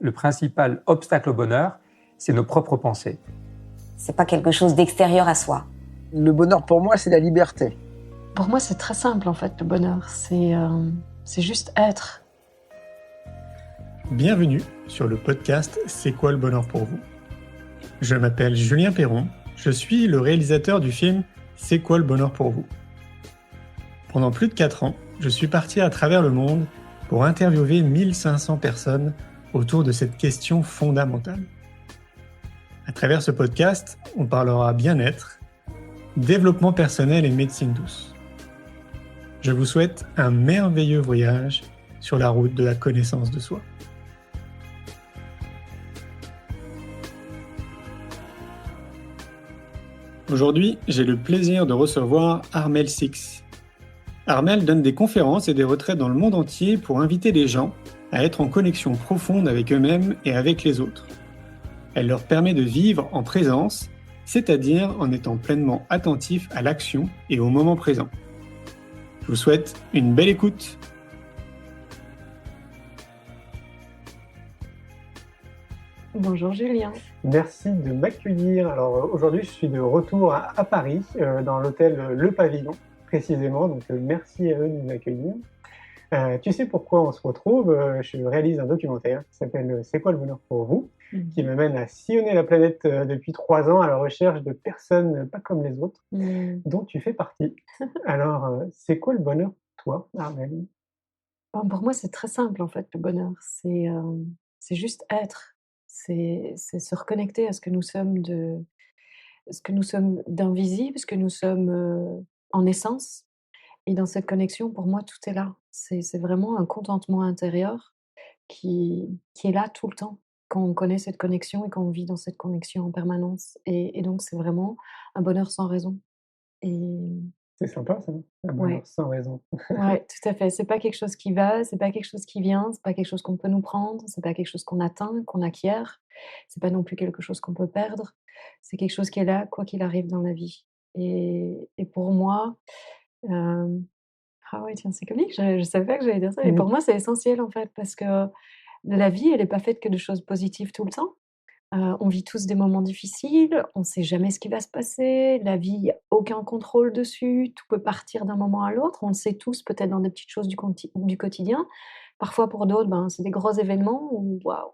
le principal obstacle au bonheur, c'est nos propres pensées. C'est pas quelque chose d'extérieur à soi. Le bonheur pour moi, c'est la liberté. Pour moi, c'est très simple en fait, le bonheur. C'est juste être. Bienvenue sur le podcast C'est quoi le bonheur pour vous ? Je m'appelle Julien Perron, je suis le réalisateur du film C'est quoi le bonheur pour vous ? Pendant plus de 4 ans, je suis parti à travers le monde pour interviewer 1500 personnes autour de cette question fondamentale. À travers ce podcast, on parlera bien-être, développement personnel et médecine douce. Je vous souhaite un merveilleux voyage sur la route de la connaissance de soi. Aujourd'hui, j'ai le plaisir de recevoir Armelle Six. Armelle donne des conférences et des retraites dans le monde entier pour inviter les gens à être en connexion profonde avec eux-mêmes et avec les autres. Elle leur permet de vivre en présence, c'est-à-dire en étant pleinement attentif à l'action et au moment présent. Je vous souhaite une belle écoute. Bonjour Julien. Merci de m'accueillir. Alors aujourd'hui, je suis de retour à Paris, dans l'hôtel Le Pavillon, précisément. Donc merci à eux de nous accueillir. Tu sais pourquoi on se retrouve ? Je réalise un documentaire qui s'appelle C'est quoi le bonheur pour vous ? Qui m'amène à sillonner la planète depuis 3 ans à la recherche de personnes pas comme les autres, dont tu fais partie. Alors, c'est quoi le bonheur pour toi, Armelle ? Pour moi, c'est très simple en fait, le bonheur. C'est juste être. C'est se reconnecter à ce que nous sommes d'invisible, ce que nous sommes en essence. Et dans cette connexion, pour moi, tout est là. C'est vraiment un contentement intérieur qui est là tout le temps, quand on connaît cette connexion et quand on vit dans cette connexion en permanence. Et donc, c'est vraiment un bonheur sans raison. Et C'est sympa ça, un bonheur ouais, sans raison. ouais, tout à fait. C'est pas quelque chose qui va, c'est pas quelque chose qui vient, c'est pas quelque chose qu'on peut nous prendre, c'est pas quelque chose qu'on atteint, qu'on acquiert. C'est pas non plus quelque chose qu'on peut perdre. C'est quelque chose qui est là, quoi qu'il arrive dans la vie. Et pour moi, euh, ah ouais, tiens, c'est comique, je savais pas que j'allais dire ça. Et pour moi, c'est essentiel en fait, parce que la vie, elle est pas faite que de choses positives tout le temps. On vit tous des moments difficiles, on sait jamais ce qui va se passer, la vie, il y a aucun contrôle dessus, tout peut partir d'un moment à l'autre. On le sait tous, peut-être dans des petites choses du quotidien. Parfois, pour d'autres, c'est des gros événements où, waouh,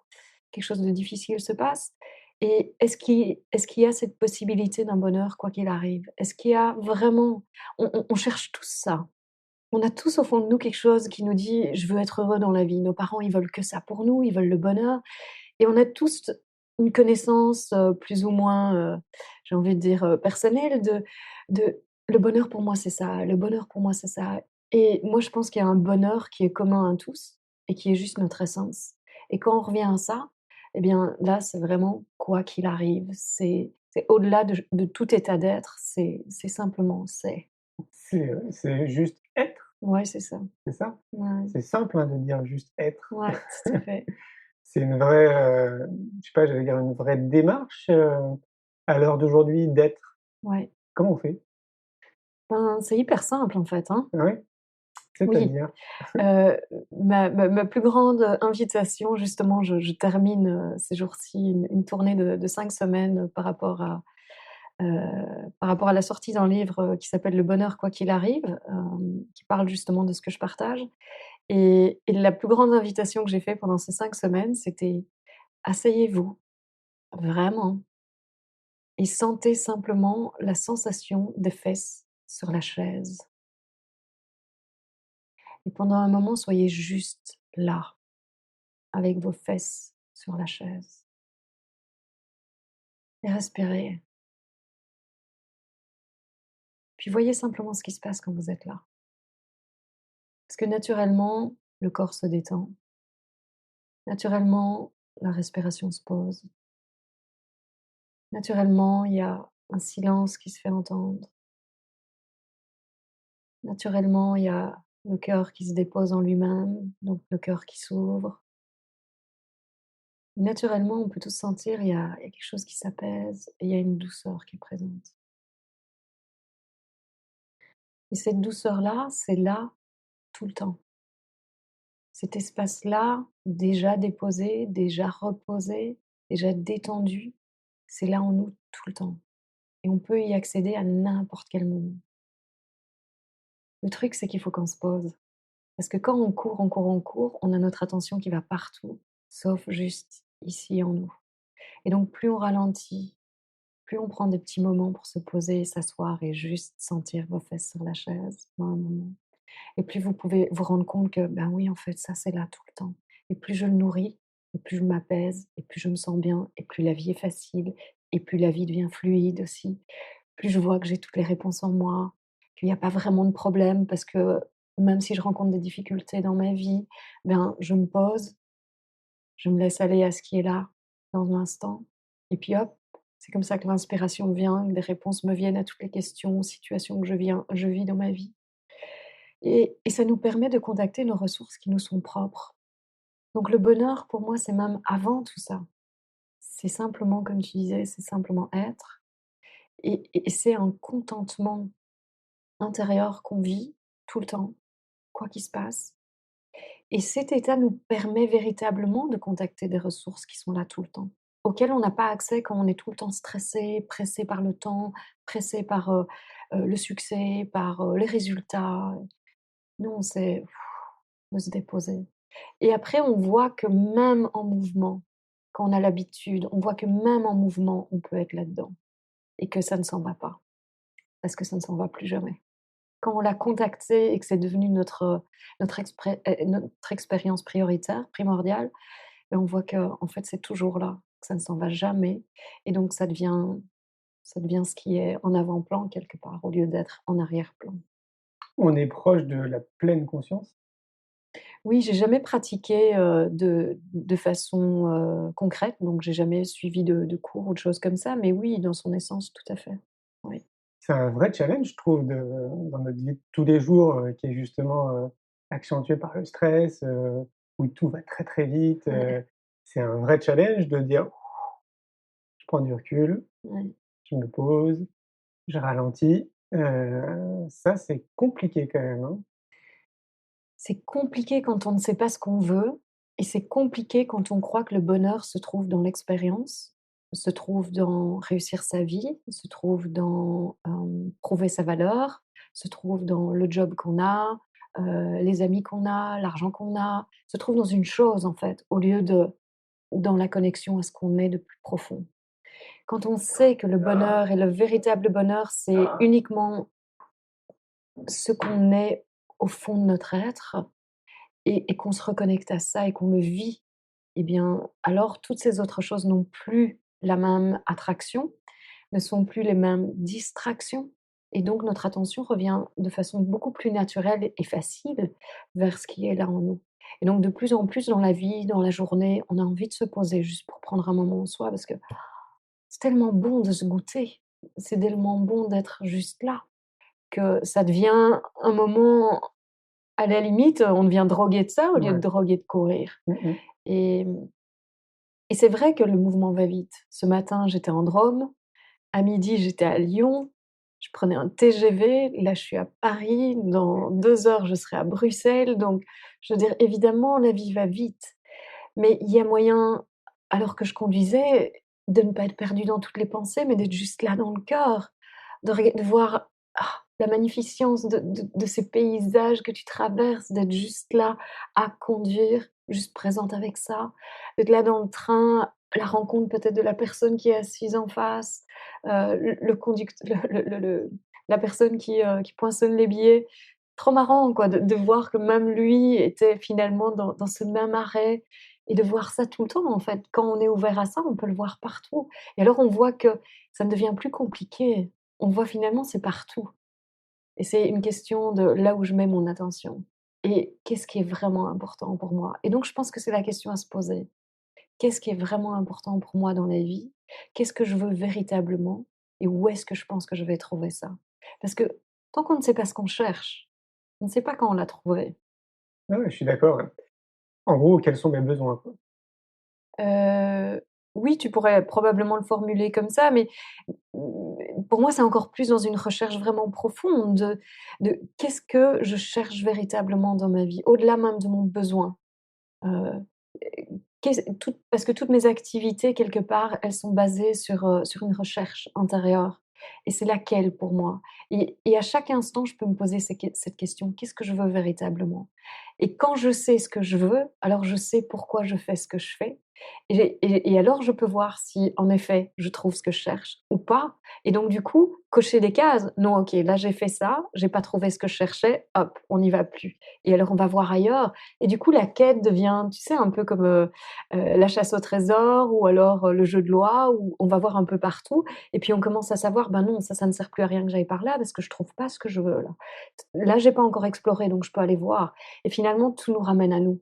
quelque chose de difficile se passe. Et est-ce qu'il y a cette possibilité d'un bonheur, quoi qu'il arrive ? Est-ce qu'il y a vraiment... On cherche tous ça. On a tous au fond de nous quelque chose qui nous dit: «Je veux être heureux dans la vie». Nos parents, ils veulent que ça pour nous, ils veulent le bonheur. Et on a tous une connaissance, plus ou moins, j'ai envie de dire, personnelle de «Le bonheur pour moi, c'est ça, le bonheur pour moi, c'est ça». Et moi, je pense qu'il y a un bonheur qui est commun à tous et qui est juste notre essence. Et quand on revient à ça, eh bien, là, c'est vraiment quoi qu'il arrive. C'est au-delà de tout état d'être, c'est simplement c'est. C'est juste être, Ouais, c'est ça. c'est ça ? Ouais, C'est simple de dire juste être. ouais, tout à fait. C'est une vraie, je sais pas, j'allais dire une vraie démarche, à l'heure d'aujourd'hui d'être. Ouais. Comment on fait ? C'est hyper simple en fait, hein. Ah oui ? Oui. C'est-à-dire ? Ma plus grande invitation, justement, je termine ces jours-ci une tournée de 5 semaines par rapport à la sortie d'un livre qui s'appelle Le bonheur quoi qu'il arrive, qui parle justement de ce que je partage. Et la plus grande invitation que j'ai faite pendant ces 5 semaines, c'était: asseyez-vous, vraiment, et sentez simplement la sensation des fesses sur la chaise. Et pendant un moment, soyez juste là, avec vos fesses sur la chaise. Et respirez. Puis voyez simplement ce qui se passe quand vous êtes là. Parce que naturellement, le corps se détend. Naturellement, la respiration se pose. Naturellement, il y a un silence qui se fait entendre. Naturellement, il y a le cœur qui se dépose en lui-même, donc le cœur qui s'ouvre. Naturellement, on peut tous sentir, il y a quelque chose qui s'apaise et il y a une douceur qui est présente. Et cette douceur-là, c'est là tout le temps. Cet espace-là, déjà déposé, déjà reposé, déjà détendu. C'est là en nous tout le temps et on peut y accéder à n'importe quel moment. Le truc, c'est qu'il faut qu'on se pose parce que quand on court, on court, on court, on a notre attention qui va partout, sauf juste ici en nous. Et donc plus on ralentit, plus on prend des petits moments pour se poser, s'asseoir et juste sentir vos fesses sur la chaise pendant un moment. Et plus vous pouvez vous rendre compte que, ben oui, en fait, ça, c'est là tout le temps. Et plus je le nourris, et plus je m'apaise, et plus je me sens bien, et plus la vie est facile, et plus la vie devient fluide aussi. Plus je vois que j'ai toutes les réponses en moi, qu'il n'y a pas vraiment de problème, parce que même si je rencontre des difficultés dans ma vie, ben, je me pose, je me laisse aller à ce qui est là, dans l'instant, et puis hop, c'est comme ça que l'inspiration vient, que des réponses me viennent à toutes les questions, situations que je vis dans ma vie. Et ça nous permet de contacter nos ressources qui nous sont propres. Donc le bonheur, pour moi, c'est même avant tout ça. C'est simplement, comme tu disais, c'est simplement être. Et c'est un contentement intérieur qu'on vit tout le temps, quoi qu'il se passe. Et cet état nous permet véritablement de contacter des ressources qui sont là tout le temps, auxquelles on n'a pas accès quand on est tout le temps stressé, pressé par le temps, pressé par le succès, par les résultats. Non, c'est de se déposer. Et après, on voit que même en mouvement, quand on a l'habitude, on voit que même en mouvement, on peut être là-dedans et que ça ne s'en va pas, parce que ça ne s'en va plus jamais. Quand on l'a contacté et que c'est devenu notre expérience prioritaire, primordiale, et on voit que en fait, c'est toujours là, que ça ne s'en va jamais et donc ça devient ce qui est en avant-plan quelque part, au lieu d'être en arrière-plan. On est proche de la pleine conscience. Oui, j'ai jamais pratiqué, de façon, concrète, donc j'ai jamais suivi de cours ou de choses comme ça, mais oui, dans son essence, tout à fait. Oui. C'est un vrai challenge, je trouve, dans notre vie de tous les jours, qui est justement, accentué par le stress, où tout va très, très vite, Ouais, c'est un vrai challenge de dire: «Je prends du recul, ouais. je me pose, je ralentis». Ça, c'est compliqué quand même, hein? C'est compliqué quand on ne sait pas ce qu'on veut et c'est compliqué quand on croit que le bonheur se trouve dans l'expérience, se trouve dans réussir sa vie, se trouve dans, prouver sa valeur, se trouve dans le job qu'on a, les amis qu'on a, l'argent qu'on a, se trouve dans une chose en fait, au lieu de dans la connexion à ce qu'on est de plus profond. Quand on sait que le bonheur et le véritable bonheur, c'est uniquement ce qu'on est au fond de notre être et qu'on se reconnecte à ça et qu'on le vit, eh bien, alors toutes ces autres choses n'ont plus la même attraction, ne sont plus les mêmes distractions et donc notre attention revient de façon beaucoup plus naturelle et facile vers ce qui est là en nous. Et donc de plus en plus dans la vie, dans la journée, on a envie de se poser juste pour prendre un moment en soi parce que c'est tellement bon de se goûter, c'est tellement bon d'être juste là, que ça devient un moment, à la limite, on devient drogué de ça au lieu de Ouais. drogué de courir. Mmh mh. Et et c'est vrai que le mouvement va vite. Ce matin, j'étais en Drôme, à midi, j'étais à Lyon, je prenais un TGV, là, je suis à Paris, dans 2 heures, je serai à Bruxelles, donc je veux dire, évidemment, la vie va vite. Mais il y a moyen, alors que je conduisais, de ne pas être perdue dans toutes les pensées, mais d'être juste là dans le cœur, de voir, la magnificence de ces paysages que tu traverses, d'être juste là à conduire, juste présente avec ça, d'être là dans le train, la rencontre peut-être de la personne qui est assise en face, le conduct le la personne qui poinçonne les billets. Trop marrant quoi de voir que même lui était finalement dans ce même arrêt et de voir ça tout le temps en fait. Quand on est ouvert à ça, on peut le voir partout et alors on voit que ça ne devient plus compliqué. On voit finalement c'est partout et c'est une question de là où je mets mon attention et qu'est-ce qui est vraiment important pour moi? Et donc je pense que c'est la question à se poser. Qu'est-ce qui est vraiment important pour moi dans la vie? Qu'est-ce que je veux véritablement? Et où est-ce que je pense que je vais trouver ça? Parce que tant qu'on ne sait pas ce qu'on cherche, on ne sait pas quand on l'a trouvé. Ouais, ouais, je suis d'accord, ouais. En gros, quels sont mes besoins, quoi? Oui, tu pourrais probablement le formuler comme ça, mais pour moi, c'est encore plus dans une recherche vraiment profonde de qu'est-ce que je cherche véritablement dans ma vie? Au-delà même de mon besoin. Heu Parce que toutes mes activités, quelque part, elles sont basées sur une recherche intérieure. Et c'est laquelle pour moi? Et à chaque instant, je peux me poser cette question: «Qu'est-ce que je veux véritablement?» Et quand je sais ce que je veux, alors je sais pourquoi je fais ce que je fais. Et alors je peux voir si, en effet, je trouve ce que je cherche ou pas. Et donc du coup, cocher des cases. Non, OK, là j'ai fait ça, j'ai pas trouvé ce que je cherchais, hop, on n'y va plus. Et alors on va voir ailleurs. Et du coup, la quête devient, tu sais, un peu comme, la chasse au trésor ou alors, le jeu de loi où on va voir un peu partout et puis on commence à savoir: «Ben non, ça ne sert plus à rien que j'aille par là parce que je trouve pas ce que je veux là. Là, j'ai pas encore exploré donc je peux aller voir» et finalement tout nous ramène à nous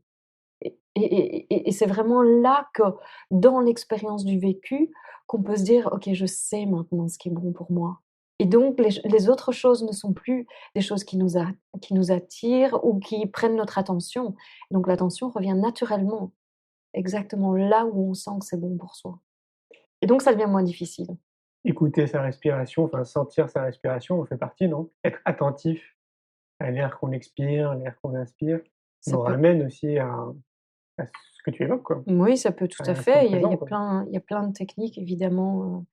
et c'est vraiment là que, dans l'expérience du vécu, qu'on peut se dire: «OK, je sais maintenant ce qui est bon pour moi» et donc les autres choses ne sont plus des choses qui nous attirent ou qui prennent notre attention. Donc l'attention revient naturellement, exactement là où on sent que c'est bon pour soi et donc ça devient moins difficile. Écouter sa respiration, enfin sentir sa respiration en fait partie, non? Être attentif à l'air qu'on expire, l'air qu'on inspire, Ça nous peut ramène aussi à ce que tu évoques, quoi, Oui, ça peut tout à à l'instant fait. présent, quoi. Il y a plein de techniques évidemment,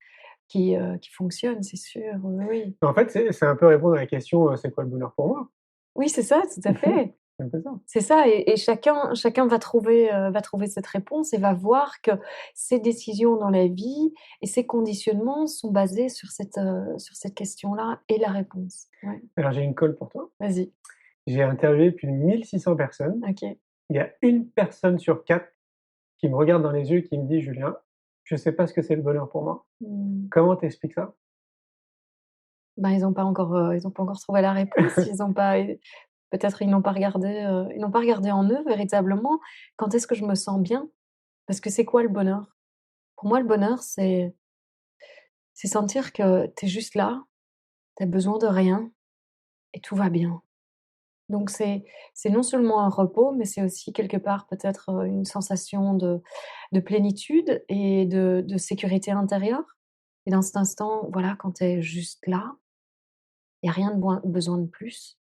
qui fonctionnent, c'est sûr, oui, oui. En fait, c'est un peu répondre à la question, «C'est quoi le bonheur pour moi?» Oui, c'est ça, tout à fait. C'est un peu ça. C'est ça et chacun va trouver cette réponse et va voir que ses décisions dans la vie et ses conditionnements sont basés sur cette question-là et la réponse. Ouais, Alors j'ai une colle pour toi. vas-y. J'ai interviewé plus de 1 600 personnes. OK. Il y a une personne sur 4 qui me regarde dans les yeux et qui me dit: «Julien, je sais pas ce que c'est le bonheur pour moi». Mmh. Comment tu expliques ça? Ben, ils ont pas encore trouvé la réponse. Ils ont pas peut-être ils n'ont pas regardé en eux véritablement. Quand est-ce que je me sens bien? Parce que c'est quoi le bonheur? Pour moi, le bonheur, c'est sentir que tu es juste là, tu as besoin de rien et tout va bien. Donc c'est non seulement un repos, mais c'est aussi quelque part peut-être, une sensation de plénitude et de sécurité intérieure. Et dans cet instant, voilà, quand tu es juste là, il y a rien de besoin de plus,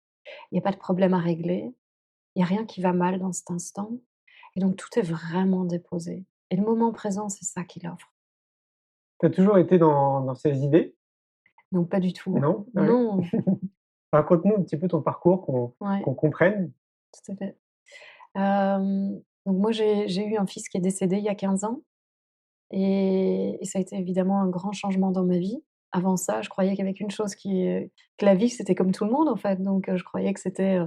il y a pas de problème à régler, il y a rien qui va mal dans cet instant et donc tout est vraiment déposé et le moment présent, c'est ça qu'il offre. Tu as toujours été dans ces idées? Donc pas du tout. Non? Ah ouais? Non, Raconte-nous un petit peu ton parcours, ouais, qu'on comprenne. tout à fait. Donc moi j'ai eu un fils qui est décédé il y a 15 ans. Et ça a été évidemment un grand changement dans ma vie. Avant ça, je croyais qu'il y avait qu'une chose que la vie, c'était comme tout le monde, en fait. Donc, je croyais que c'était,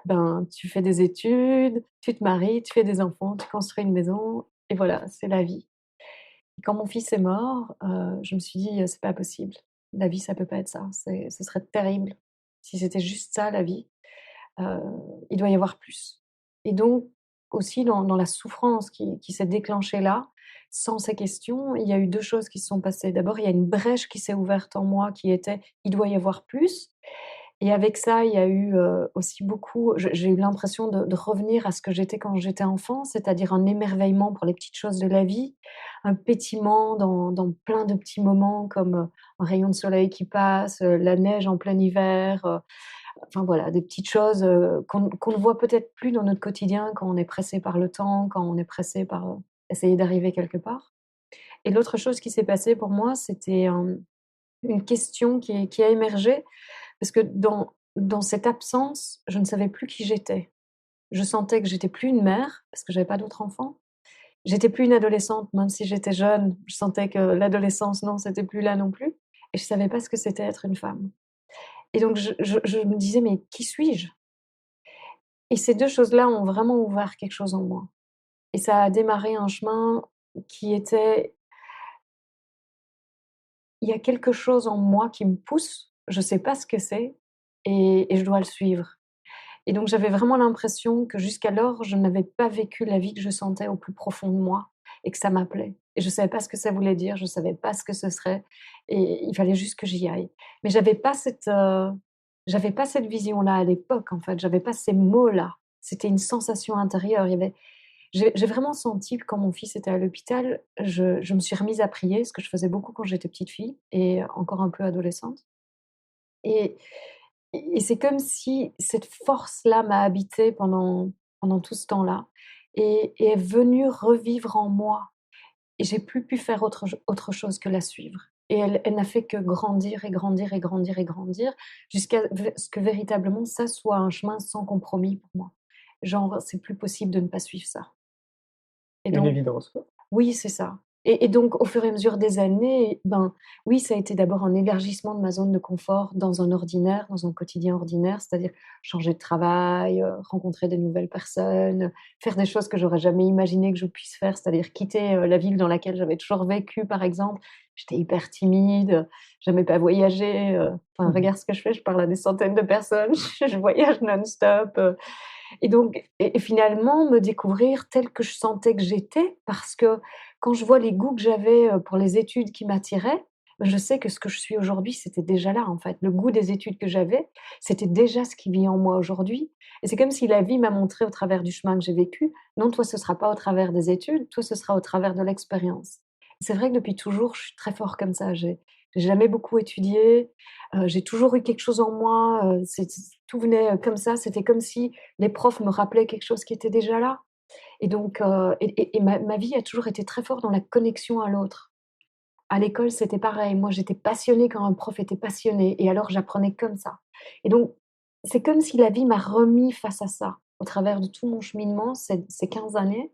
ben, tu fais des études, tu te maries, tu fais des enfants, tu construis une maison et voilà, c'est la vie. Et quand mon fils est mort, je me suis dit: «C'est pas possible. La vie, ça peut pas être ça. Ce serait terrible si c'était juste ça, la vie. Heu, il doit y avoir plus». Et donc aussi dans la souffrance qui s'est déclenchée là, sans ces questions, il y a eu 2 choses qui se sont passées. D'abord, il y a une brèche qui s'est ouverte en moi qui était: «Il doit y avoir plus» et avec ça, il y a eu, aussi beaucoup j'ai eu l'impression de revenir à ce que j'étais quand j'étais enfant, c'est-à-dire un émerveillement pour les petites choses de la vie, un pétillement dans plein de petits moments comme, un rayon de soleil qui passe, la neige en plein hiver, enfin voilà, des petites choses, qu'on ne voit peut-être plus dans notre quotidien quand on est pressé par le temps, quand on est pressé par, essayer d'arriver quelque part. Et l'autre chose qui s'est passée pour moi, c'était, une question qui a émergé parce que dans cette absence, je ne savais plus qui j'étais. Je sentais que j'étais plus une mère, parce que j'avais pas d'autres enfants. J'étais plus une adolescente, même si j'étais jeune, je sentais que l'adolescence, non, c'était plus là non plus et je savais pas ce que c'était être une femme. Et donc je me disais: «Mais qui suis-je?» Et ces 2 choses-là ont vraiment ouvert quelque chose en moi et ça a démarré un chemin qui était: «Il y a quelque chose en moi qui me pousse, je sais pas ce que c'est et je dois le suivre». Et donc j'avais vraiment l'impression que jusqu'alors, je n'avais pas vécu la vie que je sentais au plus profond de moi et que ça m'appelait et je savais pas ce que ça voulait dire, je savais pas ce que ce serait et il fallait juste que j'y aille. Mais j'avais pas cette vision-là à l'époque, en fait, j'avais pas ces mots-là. C'était une sensation intérieure, il y avait j'ai vraiment senti que quand mon fils était à l'hôpital, je me suis remise à prier, ce que je faisais beaucoup quand j'étais petite fille et encore un peu adolescente et et c'est comme si cette force-là m'a habitée pendant tout ce temps-là et est venue revivre en moi. Et j'ai plus pu faire autre chose que la suivre. Et elle n'a fait que grandir et grandir et grandir et grandir jusqu'à ce que véritablement ça soit un chemin sans compromis pour moi. Genre, c'est plus possible de ne pas suivre ça. Et Une donc, évidence, quoi. oui, c'est ça. Et donc, au fur et à mesure des années, ben, oui, ça a été d'abord un élargissement de ma zone de confort dans un ordinaire, dans un quotidien ordinaire, c'est-à-dire changer de travail, rencontrer des nouvelles personnes, faire des choses que j'aurais jamais imaginé que je puisse faire, c'est-à-dire quitter la ville dans laquelle j'avais toujours vécu, par exemple. J'étais hyper timide, j'aimais pas voyager. Enfin, regarde ce que je fais, je parle à des centaines de personnes, je voyage non-stop. Et donc, et finalement, me découvrir telle que je sentais que j'étais, parce que quand je vois les goûts que j'avais pour les études qui m'attiraient, ben, je sais que ce que je suis aujourd'hui, c'était déjà là, en fait. Le goût des études que j'avais, c'était déjà ce qui vit en moi aujourd'hui. Et c'est comme si la vie m'a montré au travers du chemin que j'ai vécu, non, toi, ce sera pas au travers des études, toi, ce sera au travers de l'expérience. C'est vrai que depuis toujours, je suis très fort comme ça. J'ai jamais beaucoup étudié, j'ai toujours eu quelque chose en moi, tout venait comme ça. C'était comme si les profs me rappelaient quelque chose qui était déjà là. Et donc, ma vie a toujours été très forte dans la connexion à l'autre. À l'école, c'était pareil. Moi, j'étais passionnée quand un prof était passionné, et alors j'apprenais comme ça. Et donc, c'est comme si la vie m'a remis face à ça, au travers de tout mon cheminement, ces 15 années,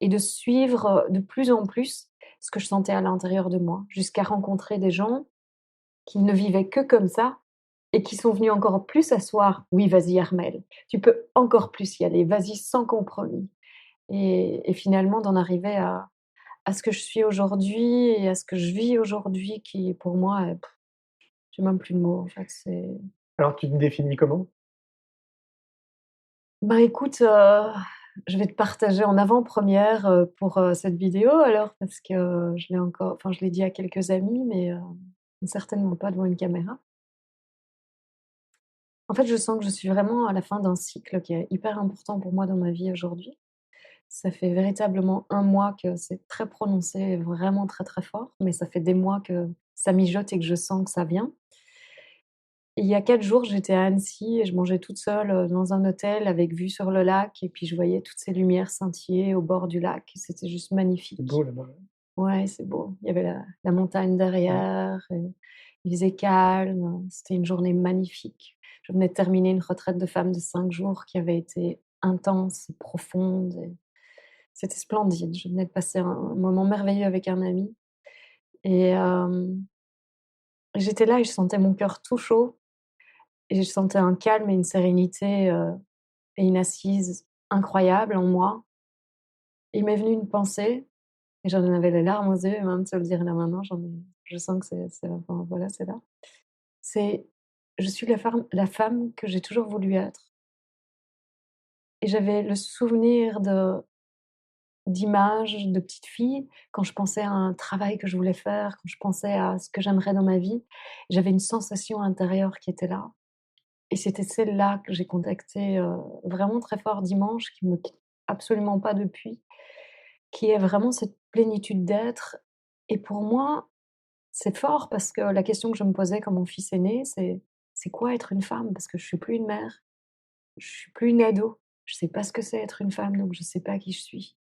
et de suivre de plus en plus ce que je sentais à l'intérieur de moi, jusqu'à rencontrer des gens qui ne vivaient que comme ça et qui sont venus encore plus s'asseoir. Oui, vas-y Armelle, tu peux encore plus y aller, vas-y sans compromis. Et finalement d'en arriver à ce que je suis aujourd'hui et à ce que je vis aujourd'hui qui pour moi, j'ai même plus de mots en fait. Alors, tu te définis comment? Bah écoute, je vais te partager en avant-première pour cette vidéo alors, parce que je l'ai dit à quelques amis, mais certainement pas devant une caméra. En fait, je sens que je suis vraiment à la fin d'un cycle qui est hyper important pour moi dans ma vie aujourd'hui. Ça fait véritablement 1 mois que c'est très prononcé, vraiment très, très fort, mais ça fait des mois que ça mijote et que je sens que ça vient. Et il y a 4 jours, j'étais à Annecy et je mangeais toute seule, dans un hôtel avec vue sur le lac, et puis je voyais toutes ces lumières scintiller au bord du lac. C'était juste C'est magnifique. beau là-bas. Ouais, c'est beau. Il y avait la montagne derrière, et il faisait calme, c'était une journée magnifique. Je venais de terminer une retraite de femme de 5 jours qui avait été intense et profonde, et c'était splendide. Je venais de passer un moment merveilleux avec un ami, et j'étais là et je sentais mon cœur tout chaud, et je sentais un calme et une sérénité, et une assise incroyable en moi. Il m'est venu une pensée. Et j'en avais les larmes aux yeux, et même de te le dire là maintenant, je sens que enfin, voilà, c'est là. C'est Je suis la femme que j'ai toujours voulu être, et j'avais le souvenir d'images de petite fille quand je pensais à un travail que je voulais faire, quand je pensais à ce que j'aimerais dans ma vie. J'avais une sensation intérieure qui était là, et c'était celle-là que j'ai contactée, vraiment très fort dimanche, qui me quitte absolument pas depuis, qui est vraiment cette plénitude d'être. Et pour moi, c'est fort parce que la question que je me posais quand mon fils est né, c'est quoi être une femme? Parce que je suis plus une mère, je suis plus une ado, je sais pas ce que c'est être une femme, donc je sais pas qui je suis.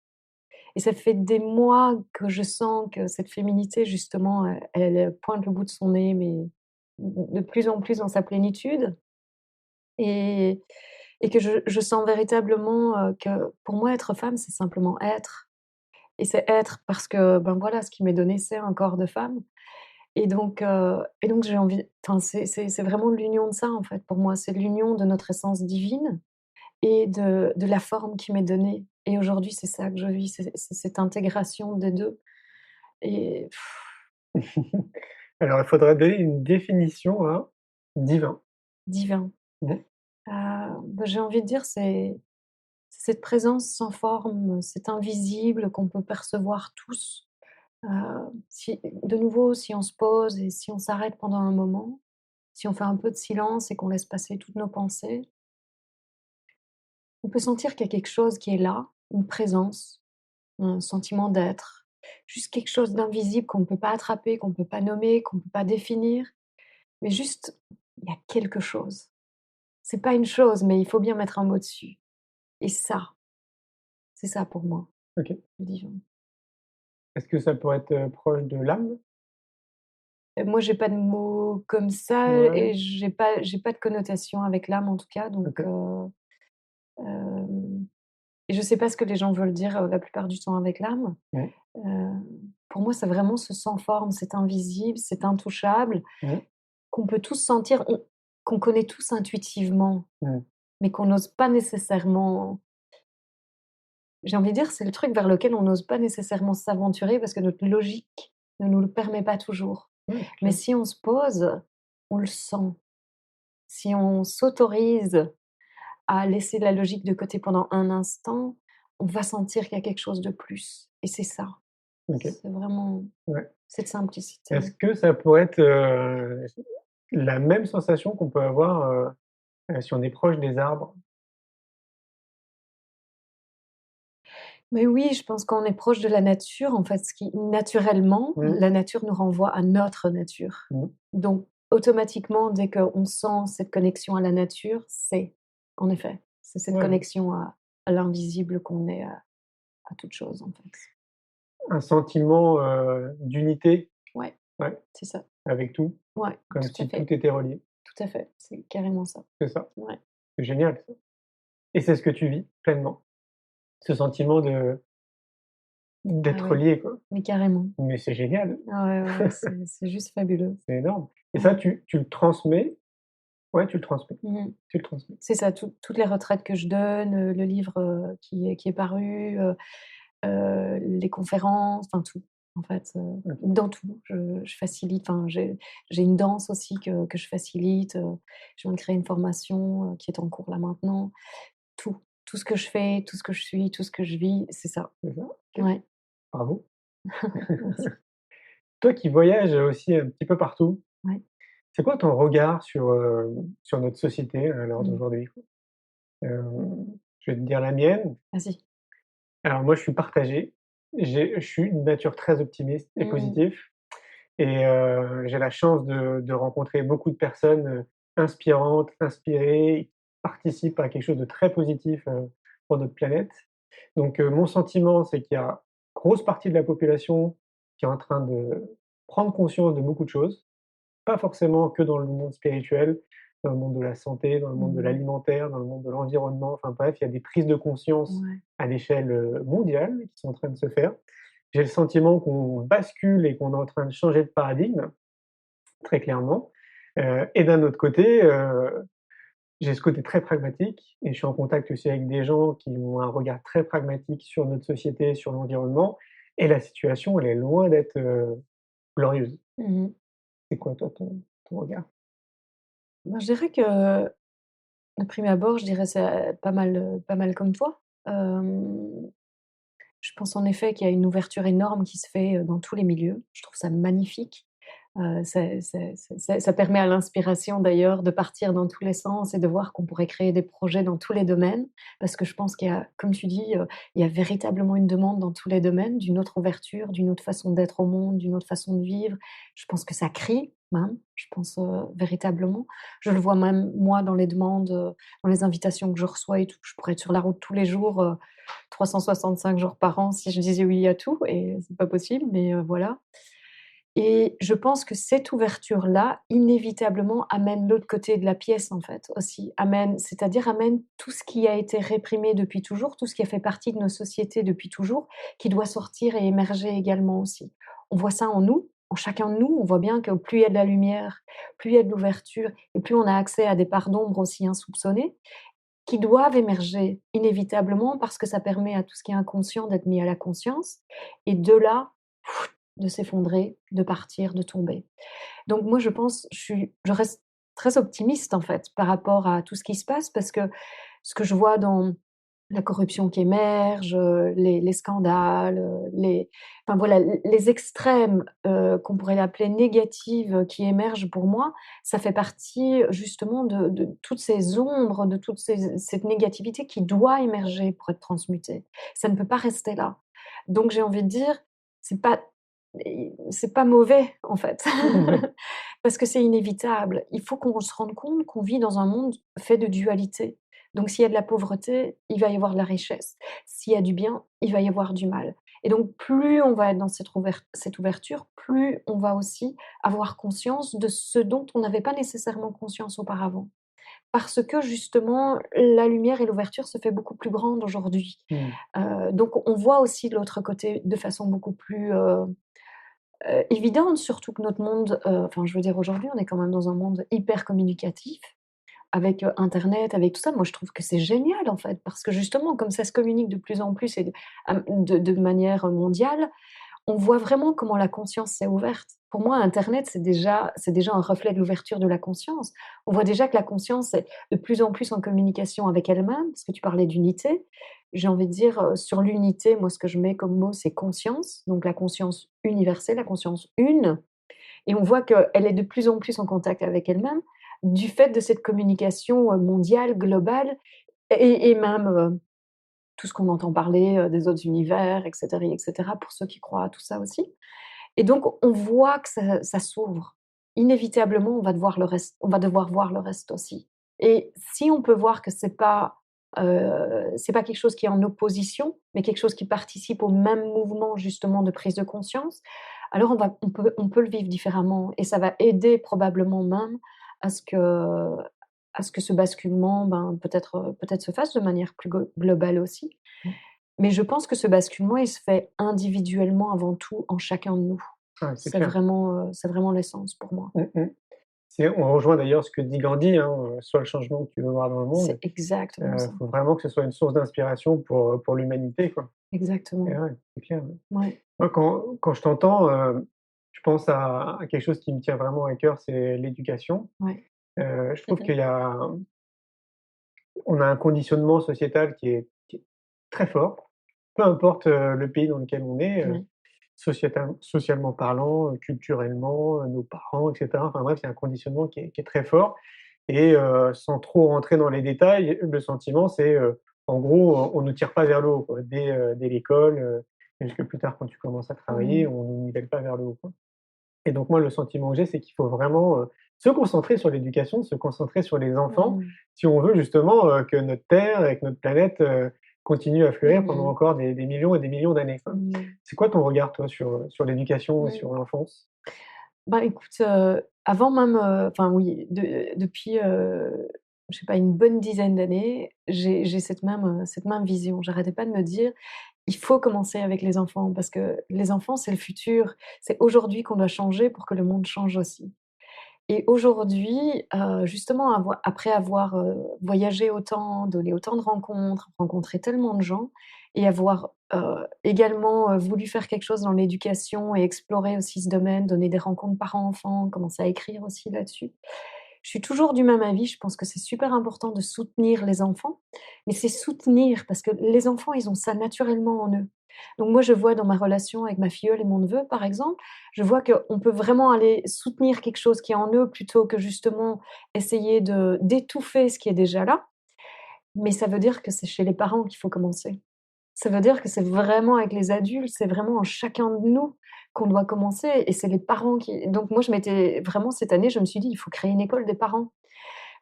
Et ça fait des mois que je sens que cette féminité justement, elle pointe le bout de son nez, mais de plus en plus dans sa plénitude, et que je sens véritablement, que pour moi être femme, c'est simplement être, et c'est être parce que, ben, voilà, ce qui m'est donné, c'est un corps de femme. Et donc j'ai envie, enfin, c'est vraiment l'union de ça, en fait, pour moi. C'est l'union de notre essence divine et de la forme qui m'est donnée. Et aujourd'hui, c'est ça que je vis, c'est cette intégration des 2. Et Alors, il faudrait donner une définition à divin. divin. Mmh. Bah, j'ai envie de dire, c'est cette présence sans forme, c'est invisible qu'on peut percevoir tous. Si de nouveau, si on se pose et si on s'arrête pendant un moment, si on fait un peu de silence et qu'on laisse passer toutes nos pensées, on peut sentir qu'il y a quelque chose qui est là, une présence, un sentiment d'être, juste quelque chose d'invisible qu'on ne peut pas attraper, qu'on ne peut pas nommer, qu'on ne peut pas définir, mais juste, il y a quelque chose. C'est pas une chose, mais il faut bien mettre un mot dessus. Et ça, C'est ça pour moi, Ok. le divin. Est-ce que ça pourrait être proche de l'âme? Moi, j'ai pas de mots comme ça Ouais. et j'ai pas de connotation avec l'âme en tout cas, donc Ok. hem et je sais pas ce que les gens veulent dire, la plupart du temps avec l'âme. Ouais. Heu, pour moi, c'est vraiment ce sans forme, c'est invisible, c'est intouchable, Ouais. qu'on peut tous sentir, qu'on connaît tous intuitivement, Ouais. mais qu'on n'ose pas nécessairement, j'ai envie de dire, c'est le truc vers lequel on n'ose pas nécessairement s'aventurer parce que notre logique ne nous le permet pas toujours. Ouais, c'est Mais clair. si on se pose, on le sent. Si on s'autorise à laisser la logique de côté pendant un instant, on va sentir qu'il y a quelque chose de plus et c'est ça. Ok. C'est vraiment Ouais. cette simplicité. Est-ce que ça pourrait être la même sensation qu'on peut avoir si on est proche des arbres? Mais oui, je pense qu'on est proche de la nature, en fait, ce qui naturellement, Mmh. la nature nous renvoie à notre nature. Mmh. Donc automatiquement, dès qu'on sent cette connexion à la nature, c'est en effet, c'est cette Ouais, connexion à l'invisible qu'on est à toute chose, en fait. un sentiment d'unité, Ouais, ouais, c'est ça. avec tout, Ouais, comme tout à si tout fait, était relié. tout à fait. C'est carrément ça. C'est ça. Ouais. C'est génial ça. Et c'est ce que tu vis pleinement, ce sentiment Ah d'être oui, relié, quoi. mais carrément. Mais c'est génial, Ah ouais, ouais, c'est juste fabuleux. c'est énorme. Et Ouais. ça, tu le transmets? Ouais, tu le transmets, Mmh. tu le transmets. C'est ça, toutes les retraites que je donne, le livre, qui est paru, les conférences, enfin tout, en fait, OK. dans tout. Je facilite, enfin j'ai une danse aussi que je facilite, je viens de créer une formation, qui est en cours là maintenant. Tout ce que je fais, tout ce que je suis, tout ce que je vis, c'est ça. C'est ça? OK. Ouais, Bravo. merci. Toi qui voyages aussi un petit peu partout, Ouais. c'est quoi ton regard sur notre société à l'heure Mmh. d'aujourd'hui? Je vais te dire la mienne. Vas-y. Alors moi, je suis partagé. Je suis d'une nature très optimiste et Mmh. positif et j'ai la chance de rencontrer beaucoup de personnes, inspirantes, inspirées, qui participent à quelque chose de très positif, pour notre planète. Donc mon sentiment, c'est qu'il y a grosse partie de la population qui est en train de prendre conscience de beaucoup de choses, pas forcément que dans le monde spirituel, dans le monde de la santé, dans le monde de Mmh. l'alimentaire, dans le monde de l'environnement, enfin bref, il y a des prises de conscience Ouais. à l'échelle, mondiale qui sont en train de se faire. J'ai le sentiment qu'on bascule et qu'on est en train de changer de paradigme, très clairement. Et d'un autre côté, j'ai ce côté très pragmatique et je suis en contact aussi avec des gens qui ont un regard très pragmatique sur notre société, sur l'environnement et la situation, elle est loin d'être, glorieuse. Mmh. C'est quoi toi ton regard? Ben, je dirais que, de prime abord, je dirais c'est pas mal comme toi. Je pense en effet qu'il y a une ouverture énorme qui se fait, dans tous les milieux. Je trouve ça magnifique. Ça permet à l'inspiration d'ailleurs de partir dans tous les sens et de voir qu'on pourrait créer des projets dans tous les domaines. Parce que je pense qu'il y a, comme tu dis, il y a véritablement une demande dans tous les domaines, d'une autre ouverture, d'une autre façon d'être au monde, d'une autre façon de vivre. Je pense que ça crie même, je pense, véritablement. Je le vois même moi dans les demandes, dans les invitations que je reçois et tout. Je pourrais être sur la route tous les jours, 365 jours par an si je disais oui à tout et c'est pas possible, mais voilà. Et je pense que cette ouverture-là, inévitablement, amène l'autre côté de la pièce, en fait, aussi. C'est-à-dire amène tout ce qui a été réprimé depuis toujours, tout ce qui a fait partie de nos sociétés depuis toujours, qui doit sortir et émerger également aussi. On voit ça en nous, en chacun de nous. On voit bien que plus il y a de la lumière, plus il y a de l'ouverture, et plus on a accès à des parts d'ombre aussi insoupçonnées, qui doivent émerger inévitablement parce que ça permet à tout ce qui est inconscient d'être mis à la conscience. Et de là, de s'effondrer, de partir, de tomber. Donc moi, je pense, je reste très optimiste en fait par rapport à tout ce qui se passe parce que ce que je vois dans la corruption qui émerge, les scandales, enfin voilà, les extrêmes qu'on pourrait appeler négatives qui émergent pour moi, ça fait partie justement de toutes ces ombres, de cette négativité qui doit émerger pour être transmutée. Ça ne peut pas rester là. Donc j'ai envie de dire, c'est pas c'est pas mauvais en fait, Ouais, parce que c'est inévitable. Il faut qu'on se rende compte qu'on vit dans un monde fait de dualité. Donc s'il y a de la pauvreté, il va y avoir de la richesse. S'il y a du bien, il va y avoir du mal. Et donc plus on va être dans cette ouverture, plus on va aussi avoir conscience de ce dont on n'avait pas nécessairement conscience auparavant. Parce que justement, la lumière et l'ouverture se fait beaucoup plus grande aujourd'hui. Donc on voit aussi de l'autre côté de façon beaucoup plus évidente, surtout que notre monde, enfin je veux dire aujourd'hui, on est quand même dans un monde hyper communicatif, avec Internet, avec tout ça. Moi je trouve que c'est génial en fait, parce que justement, comme ça se communique de plus en plus et de manière mondiale, on voit vraiment comment la conscience s'est ouverte. Pour moi, Internet, c'est déjà un reflet de l'ouverture de la conscience. On voit déjà que la conscience est de plus en plus en communication avec elle-même, parce que tu parlais d'unité. J'ai envie de dire, sur l'unité, moi, ce que je mets comme mot, c'est conscience, donc la conscience universelle, la conscience une. Et on voit qu'elle est de plus en plus en contact avec elle-même, du fait de cette communication mondiale, globale, et même tout ce qu'on entend parler des autres univers, etc., pour ceux qui croient à tout ça aussi. Et donc, on voit que ça s'ouvre. Inévitablement, on va devoir voir le reste aussi. Et si on peut voir que c'est pas quelque chose qui est en opposition, mais quelque chose qui participe au même mouvement justement de prise de conscience, alors on peut le vivre différemment. Et ça va aider probablement même à ce que ce basculement, peut-être se fasse de manière plus globale aussi. Mais je pense que ce basculement, il se fait individuellement avant tout en chacun de nous. Ouais, c'est C'est clair. vraiment l'essence pour moi. On rejoint d'ailleurs ce que dit Gandhi, hein, sois le changement que tu veux voir dans le monde. C'est exactement ça. Faut vraiment que ce soit une source d'inspiration pour l'humanité, quoi. Exactement. Et ouais, c'est clair. Ouais. Moi, quand je t'entends, je pense à quelque chose qui me tient vraiment à cœur, c'est l'éducation. Ouais. Je trouve on a un conditionnement sociétal qui est très fort, peu importe le pays dans lequel on est, Ouais. socialement parlant, culturellement, nos parents, etc. Enfin bref, il y a un conditionnement qui est très fort et sans trop rentrer dans les détails, le sentiment c'est, en gros, on ne nous tire pas vers le haut, quoi. Dès l'école, jusque plus tard quand tu commences à travailler, on ne nous nivelle pas vers le haut, quoi. Et donc moi, le sentiment que j'ai, c'est qu'il faut vraiment, se concentrer sur l'éducation, se concentrer sur les enfants, si on veut justement, que notre terre et que notre planète, continue à fleurir pendant encore des millions et des millions d'années, quoi. C'est quoi ton regard, toi, sur l'éducation et sur l'enfance? Écoute, avant même, enfin oui, depuis, je sais pas, une bonne dizaine d'années, j'ai cette même vision. J'arrêtais pas de me dire: «Il faut commencer avec les enfants parce que les enfants, c'est le futur. C'est aujourd'hui qu'on doit changer pour que le monde change aussi». Et aujourd'hui, justement après avoir, voyagé autant, donné autant de rencontres, rencontré tellement de gens et avoir, également, voulu faire quelque chose dans l'éducation et explorer aussi ce domaine, donner des rencontres parents-enfants, commencer à écrire aussi là-dessus. Je suis toujours du même avis, je pense que c'est super important de soutenir les enfants, mais c'est soutenir parce que les enfants, ils ont ça naturellement en eux. Donc moi, je vois dans ma relation avec ma filleule et mon neveu, par exemple, je vois qu'on peut vraiment aller soutenir quelque chose qui est en eux plutôt que justement essayer d'étouffer ce qui est déjà là. Mais ça veut dire que c'est chez les parents qu'il faut commencer. Ça veut dire que c'est vraiment avec les adultes, c'est vraiment en chacun de nous qu'on doit commencer et c'est les parents qui donc moi je m'étais vraiment cette année, je me suis dit: «Il faut créer une école des parents».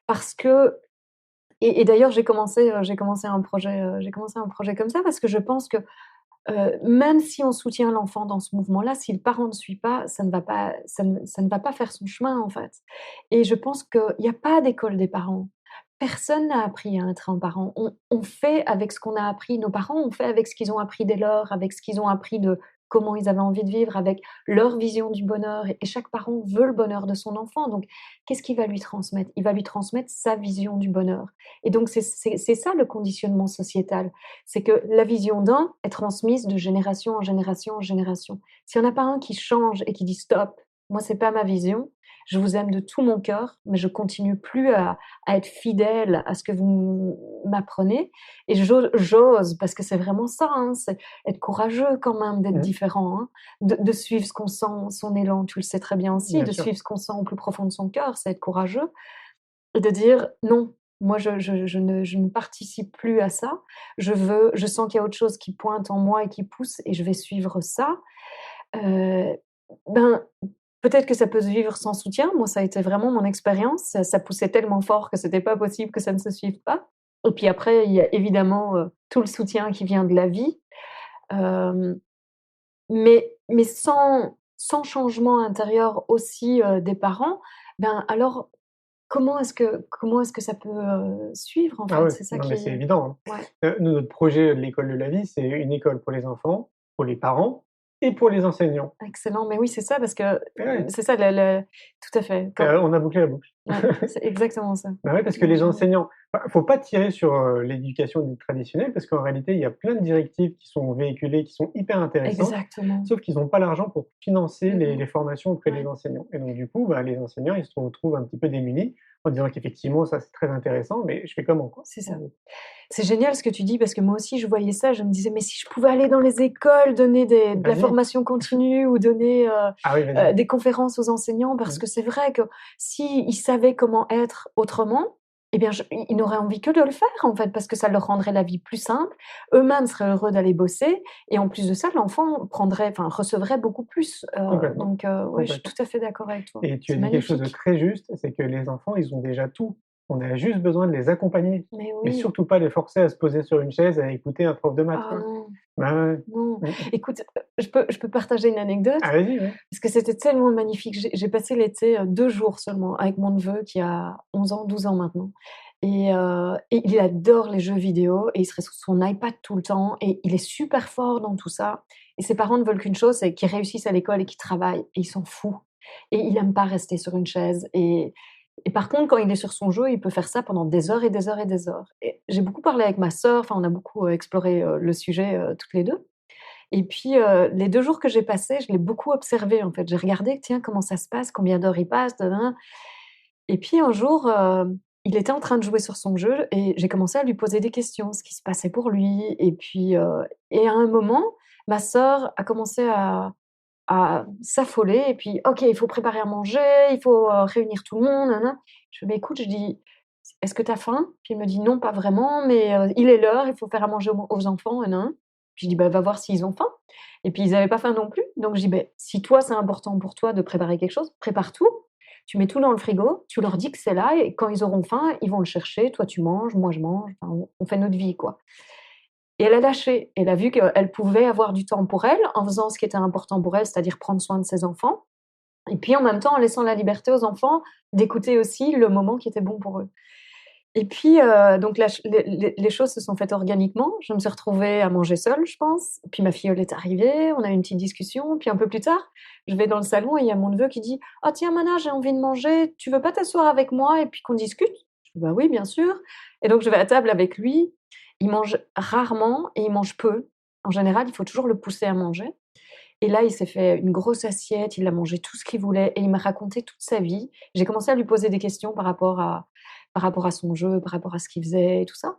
Parce que et d'ailleurs j'ai commencé un projet comme ça parce que je pense que, même si on soutient l'enfant dans ce mouvement-là, si le parent ne suit pas, ça ne va pas faire son chemin, en fait. Et je pense qu'il y a pas d'école des parents. Personne n'a appris à être un parent. On fait avec ce qu'on a appris. Nos parents ont fait avec ce qu'ils ont appris dès lors, avec ce qu'ils ont appris de comment ils avaient envie de vivre, avec leur vision du bonheur. Et chaque parent veut le bonheur de son enfant. Donc, qu'est-ce qu'il va lui transmettre? Il va lui transmettre sa vision du bonheur. Et donc, c'est ça le conditionnement sociétal. C'est que la vision d'un est transmise de génération en génération en génération. S'il n'y en a pas un qui change et qui dit stop, moi, c'est pas ma vision. Je vous aime de tout mon cœur, mais je continue plus à être fidèle à ce que vous m'apprenez. Et j'ose, parce que c'est vraiment ça, hein, c'est être courageux quand même, d'être différent, hein, de suivre ce qu'on sent, son élan, tu le sais très bien aussi, Bien de sûr. suivre ce qu'on sent au plus profond de son cœur, c'est être courageux. Et de dire non, moi je ne participe plus à ça. Je sens qu'il y a autre chose qui pointe en moi et qui pousse, et je vais suivre ça. Euh, ben, peut-être que ça peut se vivre sans soutien. Moi, ça a été vraiment mon expérience. Ça poussait tellement fort que c'était pas possible que ça ne se suive pas. Et puis après, il y a évidemment tout le soutien qui vient de la vie. Euh, mais sans changement intérieur aussi des parents, ben alors comment est-ce que ça peut suivre en Ah fait? ouais, C'est ça non qui mais c'est est. évident, hein. Ouais, Nous, notre projet de l'école de la vie, c'est une école pour les enfants, pour les parents et pour les enseignants. excellent. Mais oui, c'est ça parce que Et ouais, c'est ça, tout à fait. on a bouclé la boucle. Ouais, c'est exactement ça. Bah ouais, parce que Ouais, les génial. enseignants, faut pas tirer sur l'éducation dite traditionnelle, parce qu'en réalité, il y a plein de directives qui sont véhiculées, qui sont hyper intéressantes, Exactement. sauf qu'ils n'ont pas l'argent pour financer les, Mhm. les formations auprès des Ouais, enseignants. Et donc, du coup, bah, les enseignants, ils se retrouvent un petit peu démunis en disant qu'effectivement, ça c'est très intéressant, mais je fais comment, quoi? c'est ça. C'est génial ce que tu dis parce que moi aussi je voyais ça, je me disais mais si je pouvais aller dans les écoles, donner de la Vas-y. formation continue ou donner Ah oui, vas-y. des conférences aux enseignants parce que c'est vrai que s'ils savaient comment être autrement, eh bien ils n'auraient envie que de le faire en fait parce que ça leur rendrait la vie plus simple, eux-mêmes seraient heureux d'aller bosser et en plus de ça l'enfant recevrait beaucoup plus. Complètement, Donc ouais, je suis complètement. tout à fait d'accord avec toi. Et tu as C'est dit quelque chose de magnifique. très juste, c'est que les enfants, ils ont déjà tout. On a juste besoin de les accompagner, Mais mais oui. surtout pas les forcer à se poser sur une chaise à écouter un prof de maths, Ah quoi. non, Bah ouais. non. Mmh. Écoute, je peux partager une anecdote. Ah vas-y, ouais. Parce que c'était tellement magnifique. J'ai passé l'été 2 jours seulement avec mon neveu qui a 11 ans, 12 ans maintenant et il adore les jeux vidéo et il serait sur son iPad tout le temps et il est super fort dans tout ça et ses parents ne veulent qu'une chose, c'est qu'il réussisse à l'école et qu'il travaille et il s'en fout et il aime pas rester sur une chaise et par contre, quand il est sur son jeu, il peut faire ça pendant des heures et des heures et des heures et j'ai beaucoup parlé avec ma sœur, enfin on a beaucoup exploré le sujet toutes les 2 et puis, les 2 jours que j'ai passés, je l'ai beaucoup observé, en fait. J'ai regardé, tiens, comment ça se passe, combien d'heures il passe, nin et puis un jour, il était en train de jouer sur son jeu et j'ai commencé à lui poser des questions, ce qui se passait pour lui et puis, et à un moment, ma sœur a commencé à s'affoler et puis: «OK, il faut préparer à manger, il faut, réunir tout le monde, nin nin». Je fais: «Mais écoute», je dis: «Est-ce que tu as faim?» Puis il me dit: «Non, pas vraiment, mais, il est l'heure, il faut faire à manger aux enfants, nin nin». Puis je dis: «Bah, va voir s'ils ont faim». Et puis ils avaient pas faim non plus. Donc je dis: «Beh, si toi, c'est important pour toi de préparer quelque chose, prépare tout. Tu mets tout dans le frigo, tu leur dis que c'est là et quand ils auront faim, ils vont le chercher. Toi, tu manges, moi, je mange. Enfin, on fait notre vie, quoi». Et elle a lâché. Elle a vu qu'elle pouvait avoir du temps pour elle en faisant ce qui était important pour elle, c'est-à-dire prendre soin de ses enfants. Et puis en même temps, en laissant la liberté aux enfants d'écouter aussi le moment qui était bon pour eux. Et puis, donc la ch les choses se sont faites organiquement. Je me suis retrouvée à manger seule, je pense. Puis ma filleule est arrivée, on a eu une petite discussion. Puis un peu plus tard, je vais dans le salon et il y a mon neveu qui dit: «Ah tiens Mana, j'ai envie de manger, tu veux pas t'asseoir avec moi et puis qu'on discute?» Je dis: «Bah oui, bien sûr». Et donc je vais à table avec lui. Il mange rarement et il mange peu. En général, il faut toujours le pousser à manger. Et là, il s'est fait une grosse assiette, il a mangé tout ce qu'il voulait et il m'a raconté toute sa vie. J'ai commencé à lui poser des questions par rapport à son jeu, par rapport à ce qu'il faisait et tout ça.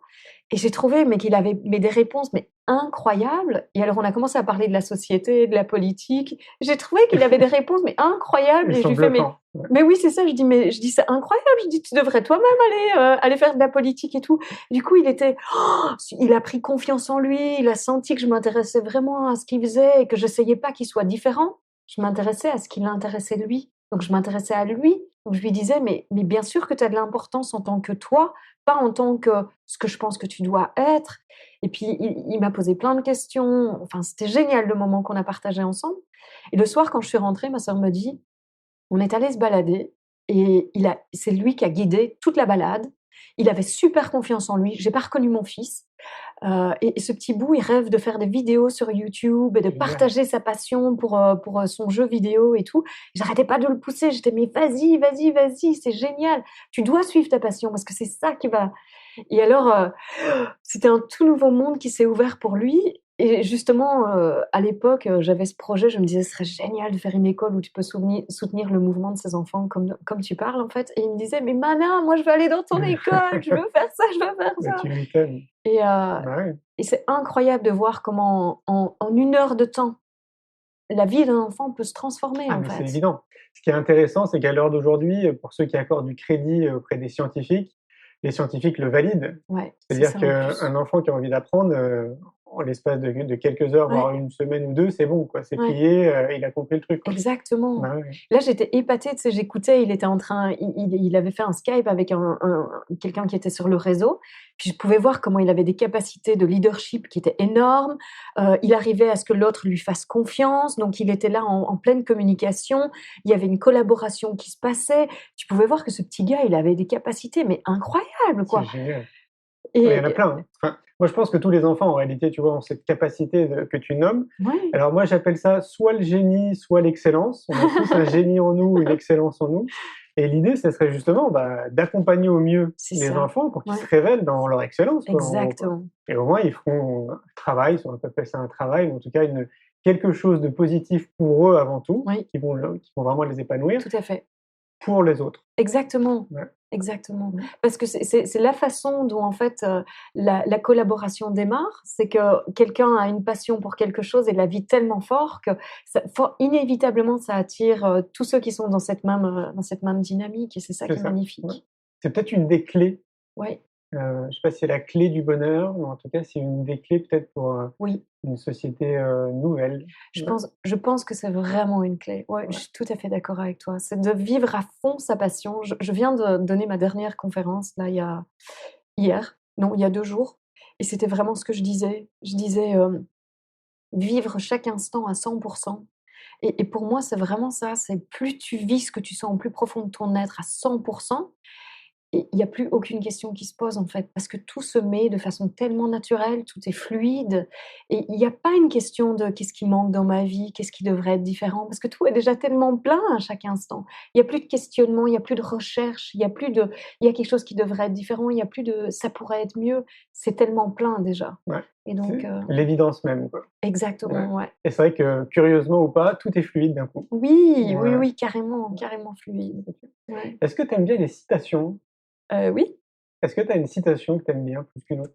Et j'ai trouvé qu'il avait des réponses incroyables. Et alors on a commencé à parler de la société, de la politique. J'ai trouvé qu'il avait des réponses incroyables Ils et je sont lui fais bluffants. Ouais. mais oui, c'est ça, je dis: «C'est incroyable», je dis: «Tu devrais toi-même aller faire de la politique et tout». Du coup, il a pris confiance en lui, il a senti que je m'intéressais vraiment à ce qu'il faisait et que j'essayais pas qu'il soit différent. Je m'intéressais à ce qui l'intéressait lui. Donc je m'intéressais à lui. Donc je lui disais: «Mais bien sûr que tu as de l'importance en tant que toi, pas en tant que ce que je pense que tu dois être». Et puis il m'a posé plein de questions. Enfin, c'était génial le moment qu'on a partagé ensemble. Et le soir, quand je suis rentrée, ma sœur me dit: «On est allés se balader et c'est lui qui a guidé toute la balade. Il avait super confiance en lui. J'ai pas reconnu mon fils. Et ce petit bout, il rêve de faire des vidéos sur YouTube et de Génial. partager sa passion pour son jeu vidéo et tout. J'arrêtais pas de le pousser. J'étais: «Mais vas-y, vas-y, vas-y, c'est génial. Tu dois suivre ta passion parce que c'est ça qui va». Et alors, c'était un tout nouveau monde qui s'est ouvert pour lui. Et justement, à l'époque, j'avais ce projet, je me disais: «Ce serait génial de faire une école où tu peux soutenir le mouvement de ces enfants comme tu parles, en fait». Et il me disait: «Mais Mana, moi je veux aller dans ton école, je veux faire ça, je veux faire Bah, ça». tu m'étonnes. Et Bah ouais. c'est incroyable de voir comment en 1 heure de temps, la vie d'un enfant peut se transformer, Ah en mais c'est fait. évident. Ce qui est intéressant, c'est qu'à l'heure d'aujourd'hui, pour ceux qui accordent du crédit auprès des scientifiques, les scientifiques le valident. Ouais, c'est C'est-à-dire ça en plus. qu'un enfant qui a envie d'apprendre, en l'espace de quelques heures, voire une semaine ou deux, c'est bon, quoi. C'est plié, il a compris le truc, quoi. Exactement. Bah ouais. Là, j'étais épatée, tu sais, j'écoutais, il avait fait un Skype avec quelqu'un qui était sur le réseau, puis je pouvais voir comment il avait des capacités de leadership qui étaient énormes, il arrivait à ce que l'autre lui fasse confiance, donc il était là en pleine communication, il y avait une collaboration qui se passait, tu pouvais voir que ce petit gars, il avait des capacités, mais incroyables, quoi. C'est génial. Et, il y en a plein, hein. Enfin, moi, je pense que tous les enfants, en réalité, tu vois, ont cette capacité que tu nommes. Ouais. Alors moi, j'appelle ça soit le génie, soit l'excellence. On a tous un génie en nous, une excellence en nous. Et l'idée, ce serait justement d'accompagner au mieux les enfants pour qu'ils se révèlent dans leur excellence. Quoi, exactement. Et au moins, ils feront un travail, on peut appeler ça un travail, mais en tout cas, quelque chose de positif pour eux avant tout, qui vont vraiment les épanouir. Tout à fait. Pour les autres. Exactement. Ouais. Exactement. Parce que c'est la façon dont, en fait, la collaboration démarre. C'est que quelqu'un a une passion pour quelque chose et la vit tellement fort que inévitablement, ça attire tous ceux qui sont dans cette même dynamique. Et c'est ça qui est magnifique. Ouais. C'est peut-être une des clés. Oui. Je ne sais pas si c'est la clé du bonheur, mais en tout cas, c'est une des clés peut-être pour une société nouvelle. Je pense que c'est vraiment une clé. Ouais. Je suis tout à fait d'accord avec toi. C'est de vivre à fond sa passion. Je viens de donner ma dernière conférence, là, il y a 2 jours. Et c'était vraiment ce que je disais. Je disais vivre chaque instant à 100%. Et pour moi, c'est vraiment ça. C'est plus tu vis ce que tu sens au plus profond de ton être à 100%, et il n'y a plus aucune question qui se pose, en fait, parce que tout se met de façon tellement naturelle, tout est fluide, et il n'y a pas une question de qu'est-ce qui manque dans ma vie, qu'est-ce qui devrait être différent, parce que tout est déjà tellement plein à chaque instant. Il n'y a plus de questionnement, il n'y a plus de recherche, il y a quelque chose qui devrait être différent, il n'y a plus de ça pourrait être mieux, c'est tellement plein déjà. Ouais. Et donc, c'est l'évidence même, quoi. Exactement, ouais. Et c'est vrai que, curieusement ou pas, tout est fluide d'un coup. Oui, carrément fluide. Ouais. Est-ce que tu aimes bien les citations ? Oui. Est-ce que tu as une citation que tu aimes bien plus qu'une autre ?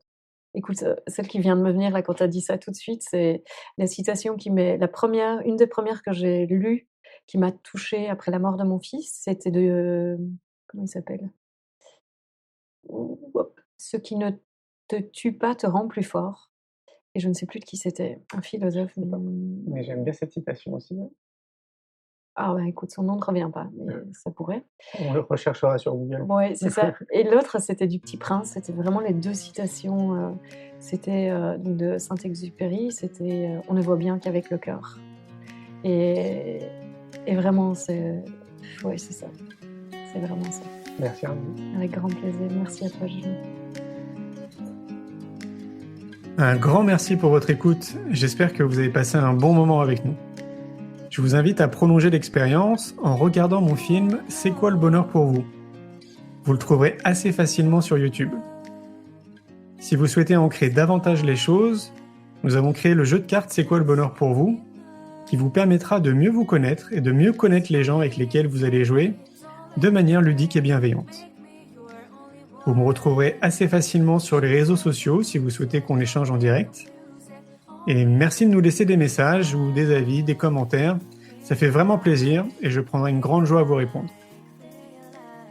Écoute, celle qui vient de me venir là quand tu as dit ça tout de suite, c'est la citation une des premières que j'ai lues, qui m'a touchée après la mort de mon fils. C'était de comment il s'appelle ? Ce qui ne te tue pas te rend plus fort. Et je ne sais plus de qui c'était, un philosophe. Mais j'aime bien cette citation aussi. Ah bah écoute, son nom ne revient pas, mais ça pourrait. On le recherchera sur Google. Oui, c'est ça. Et l'autre, c'était du Petit Prince. C'était vraiment les 2 citations. C'était de Saint-Exupéry. C'était on ne voit bien qu'avec le cœur. Et vraiment, c'est ça. C'est vraiment ça. Merci Arnaud. Avec grand plaisir. Merci à toi, Julie. Un grand merci pour votre écoute. J'espère que vous avez passé un bon moment avec nous. Je vous invite à prolonger l'expérience en regardant mon film « C'est quoi le bonheur pour vous ?» Vous le trouverez assez facilement sur YouTube. Si vous souhaitez ancrer davantage les choses, nous avons créé le jeu de cartes « C'est quoi le bonheur pour vous ?» qui vous permettra de mieux vous connaître et de mieux connaître les gens avec lesquels vous allez jouer de manière ludique et bienveillante. Vous me retrouverez assez facilement sur les réseaux sociaux si vous souhaitez qu'on échange en direct. Et merci de nous laisser des messages ou des avis, des commentaires. Ça fait vraiment plaisir et je prendrai une grande joie à vous répondre.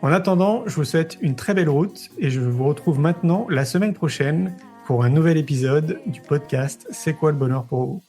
En attendant, je vous souhaite une très belle route et je vous retrouve maintenant la semaine prochaine pour un nouvel épisode du podcast « C'est quoi le bonheur pour vous ?»